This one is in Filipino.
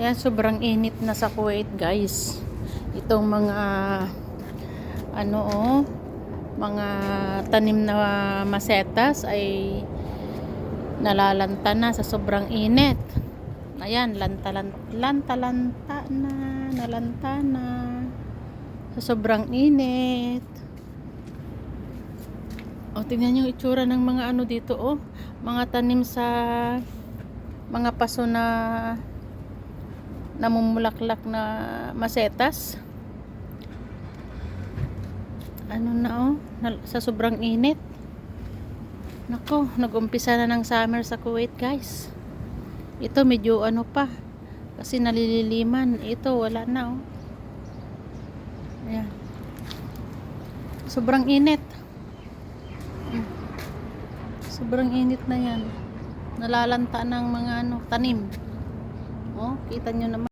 Yan, sobrang init na sa Kuwait, guys. Itong mga mga tanim na masetas ay nalalanta na sa sobrang init. Ayan, lanta na, nalanta na sa sobrang init. O, tingnan yung itsura ng mga dito, mga tanim sa mga paso na namumulaklak na masetas. Sa sobrang init. Nako, nag-umpisa na ng summer sa Kuwait, guys. Ito medyo pa kasi nalililiman. Ito wala na, Ayan. Sobrang init. Sobrang init na yan. Nalalanta ng mga tanim. Kita nyo naman.